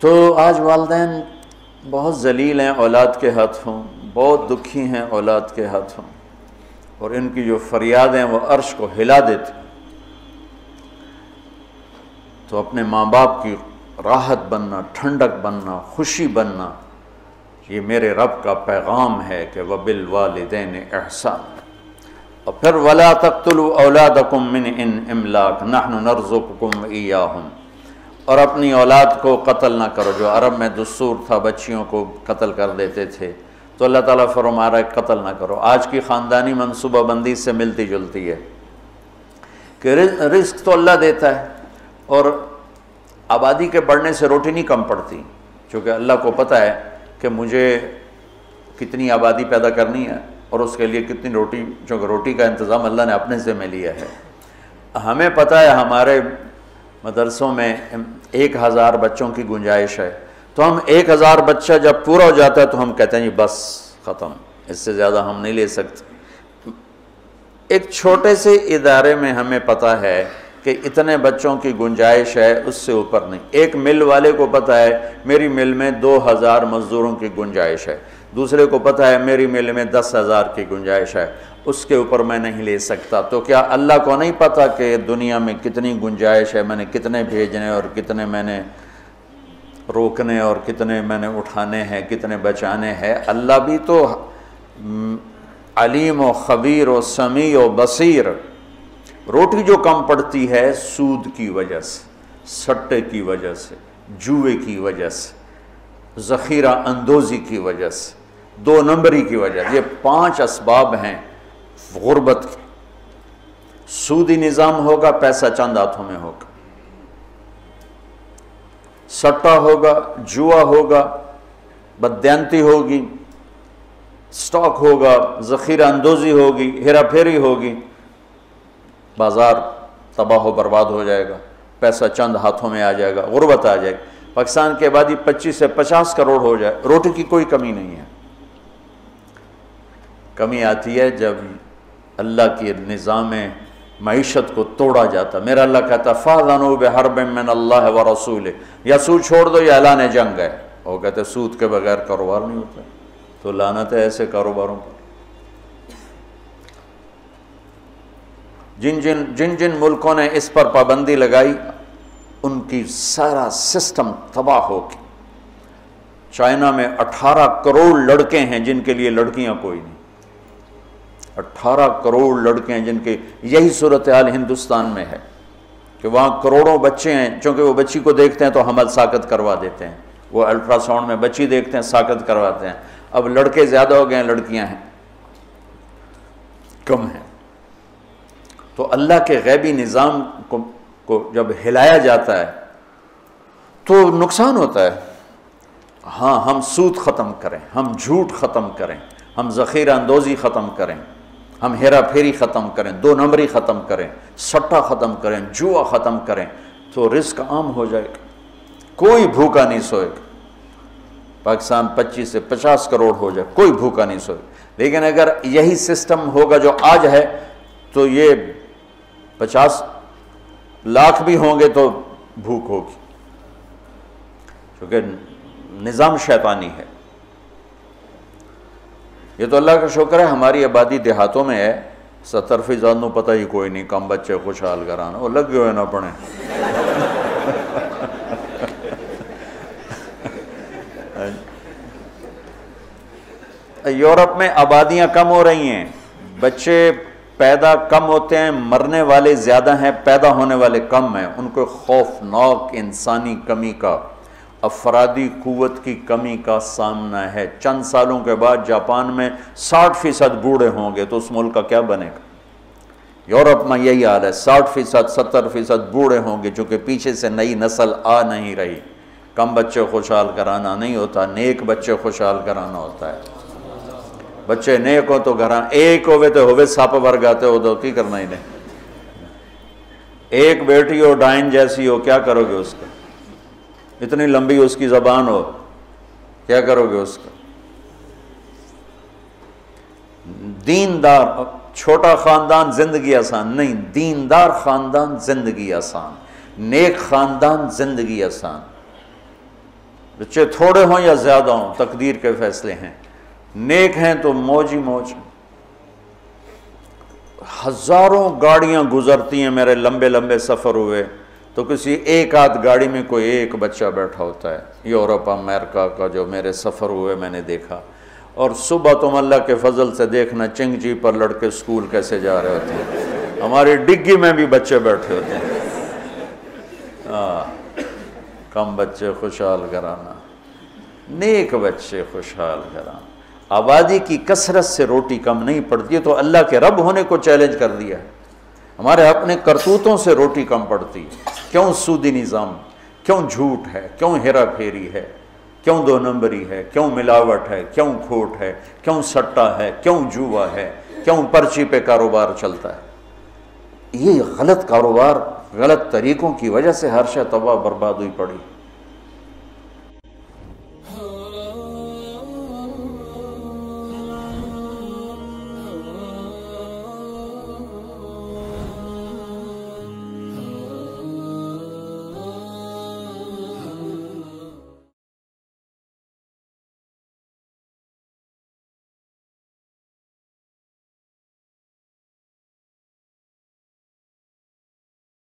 تو آج والدین بہت ذلیل ہیں اولاد کے ہاتھوں، بہت دکھی ہیں اولاد کے ہاتھوں، اور ان کی جو فریادیں وہ عرش کو ہلا دیتی۔ تو اپنے ماں باپ کی راحت بننا، ٹھنڈک بننا، خوشی بننا، یہ میرے رب کا پیغام ہے کہ وَبِالْوَالِدَيْنِ إِحْسَانًا۔ اور پھر وَلَا تَقْتُلُوا أَوْلَادَكُم مِّنْ إِمْلَاقٍ نَحْنُ نَرْزُقُكُمْ وَإِيَّاهُمْ۔ اور اپنی اولاد کو قتل نہ کرو، جو عرب میں دستور تھا بچیوں کو قتل کر دیتے تھے، تو اللہ تعالیٰ فرما رہا ہے قتل نہ کرو۔ آج کی خاندانی منصوبہ بندی سے ملتی جلتی ہے کہ رزق تو اللہ دیتا ہے، اور آبادی کے بڑھنے سے روٹی نہیں کم پڑتی، چونکہ اللہ کو پتہ ہے کہ مجھے کتنی آبادی پیدا کرنی ہے اور اس کے لیے کتنی روٹی، چونکہ روٹی کا انتظام اللہ نے اپنے ذمہ لیا ہے۔ ہمیں پتہ ہے ہمارے مدرسوں میں 1000 بچوں کی گنجائش ہے، تو ہم 1000 بچہ جب پورا ہو جاتا ہے تو ہم کہتے ہیں جی بس ختم، اس سے زیادہ ہم نہیں لے سکتے۔ ایک چھوٹے سے ادارے میں ہمیں پتہ ہے کہ اتنے بچوں کی گنجائش ہے، اس سے اوپر نہیں۔ ایک مل والے کو پتہ ہے میری مل میں 2000 مزدوروں کی گنجائش ہے، دوسرے کو پتہ ہے میری مل میں 10,000 کی گنجائش ہے، اس کے اوپر میں نہیں لے سکتا۔ تو کیا اللہ کو نہیں پتہ کہ دنیا میں کتنی گنجائش ہے، میں نے کتنے بھیجنے اور کتنے میں نے روکنے اور کتنے میں نے اٹھانے ہیں، کتنے بچانے ہیں؟ اللہ بھی تو علیم و خبیر و سمیع و بصیر۔ روٹی جو کم پڑتی ہے سود کی وجہ سے، سٹے کی وجہ سے، جوئے کی وجہ سے، ذخیرہ اندوزی کی وجہ سے، 2 نمبری کی وجہ سے، یہ 5 اسباب ہیں غربت کے۔ سودی نظام ہوگا، پیسہ چند ہاتھوں میں ہوگا، سٹا ہوگا، جوا ہوگا، بددیانتی ہوگی، سٹاک ہوگا، ذخیرہ اندوزی ہوگی، ہیرا پھیری ہوگی، بازار تباہ و برباد ہو جائے گا، پیسہ چند ہاتھوں میں آ جائے گا، غربت آ جائے گی۔ پاکستان کی آبادی 25 سے 50 کروڑ ہو جائے، روٹی کی کوئی کمی نہیں ہے۔ کمی آتی ہے جب اللہ کی نظام معیشت کو توڑا جاتا۔ میرا اللہ کہتا فَأْذَنُوا بِحَرْبٍ مِّنَ اللَّهِ وَرَسُولِهِ، یا سود چھوڑ دو یا اعلان جنگ ہے۔ وہ کہتے سود کے بغیر کاروبار نہیں ہوتا، تو لعنت ہے ایسے کاروباروں پر۔ جن جن ملکوں نے اس پر پابندی لگائی ان کی سارا سسٹم تباہ ہو گیا۔ چائنا میں 18 کروڑ لڑکے ہیں جن کے لیے لڑکیاں کوئی نہیں، 18 کروڑ لڑکے ہیں جن کے، یہی صورتحال ہندوستان میں ہے کہ وہاں کروڑوں بچے ہیں، چونکہ وہ بچی کو دیکھتے ہیں تو حمل ساقط کروا دیتے ہیں، وہ الٹرا ساؤنڈ میں بچی دیکھتے ہیں ساقط کرواتے ہیں۔ اب لڑکے زیادہ ہو گئے ہیں، لڑکیاں ہیں کم ہیں۔ تو اللہ کے غیبی نظام کو جب ہلایا جاتا ہے تو نقصان ہوتا ہے۔ ہاں، ہم سود ختم کریں، ہم جھوٹ ختم کریں، ہم ذخیرہ اندوزی ختم کریں، ہم ہیرا پھیری ختم کریں، 2 نمبری ختم کریں، سٹا ختم کریں، جوا ختم کریں، تو رزق عام ہو جائے گا، کوئی بھوکا نہیں سوئے گا۔ پاکستان 25 سے 50 کروڑ ہو جائے، کوئی بھوکا نہیں سوئے گا۔ لیکن اگر یہی سسٹم ہوگا جو آج ہے تو یہ 50 لاکھ بھی ہوں گے تو بھوک ہوگی، کیونکہ نظام شیطانی ہے۔ یہ تو اللہ کا شکر ہے ہماری آبادی دیہاتوں میں ہے، 70% نو پتہ ہی کوئی نہیں، کم بچے خوشحال کرانا، وہ لگ گئے نہ پڑھیں۔ یورپ میں آبادیاں کم ہو رہی ہیں، بچے پیدا کم ہوتے ہیں، مرنے والے زیادہ ہیں، پیدا ہونے والے کم ہیں۔ ان کو خوفناک انسانی کمی کا، افرادی قوت کی کمی کا سامنا ہے۔ چند سالوں کے بعد جاپان میں 60% بوڑھے ہوں گے، تو اس ملک کا کیا بنے گا؟ یورپ میں یہی حال ہے، 60%، 70% بوڑھے ہوں گے، چونکہ پیچھے سے نئی نسل آ نہیں رہی۔ کم بچے خوشحال کرانا نہیں ہوتا، نیک بچے خوشحال کرانا ہوتا ہے۔ بچے نیک ہو تو گھراں ایک ہوئے تو ہوئے سپ ورگاتے ہو تو کی کرنا ہی نہیں۔ ایک بیٹی ہو ڈائن جیسی ہو، کیا کرو گے اس کا؟ اتنی لمبی اس کی زبان ہو، کیا کرو گے اس کا؟ دیندار چھوٹا خاندان زندگی آسان نہیں، دیندار خاندان زندگی آسان، نیک خاندان زندگی آسان۔ بچے تھوڑے ہوں یا زیادہ ہوں تقدیر کے فیصلے ہیں، نیک ہیں تو موج ہی موج۔ ہزاروں گاڑیاں گزرتی ہیں، میرے لمبے لمبے سفر ہوئے تو کسی ایک آدھ گاڑی میں کوئی ایک بچہ بیٹھا ہوتا ہے، یورپ امریکہ کا جو میرے سفر ہوئے میں نے دیکھا۔ اور صبح تم اللہ کے فضل سے دیکھنا چنگجی پر لڑکے سکول کیسے جا رہے ہوتے ہیں، ہماری ڈگی میں بھی بچے بیٹھے ہوتے ہیں۔ کم بچے خوشحال گھرانہ، نیک بچے خوشحال گھرانہ۔ آبادی کی کثرت سے روٹی کم نہیں پڑتی ہے، تو اللہ کے رب ہونے کو چیلنج کر دیا ہے۔ ہمارے اپنے کرتوتوں سے روٹی کم پڑتی، کیوں سودی نظام، کیوں جھوٹ ہے، کیوں ہیرا پھیری ہے، کیوں دو نمبری ہے، کیوں ملاوٹ ہے، کیوں کھوٹ ہے، کیوں سٹا ہے، کیوں جوا ہے، کیوں پرچی پہ کاروبار چلتا ہے۔ یہ غلط کاروبار، غلط طریقوں کی وجہ سے ہر شے تباہ برباد ہوئی پڑی۔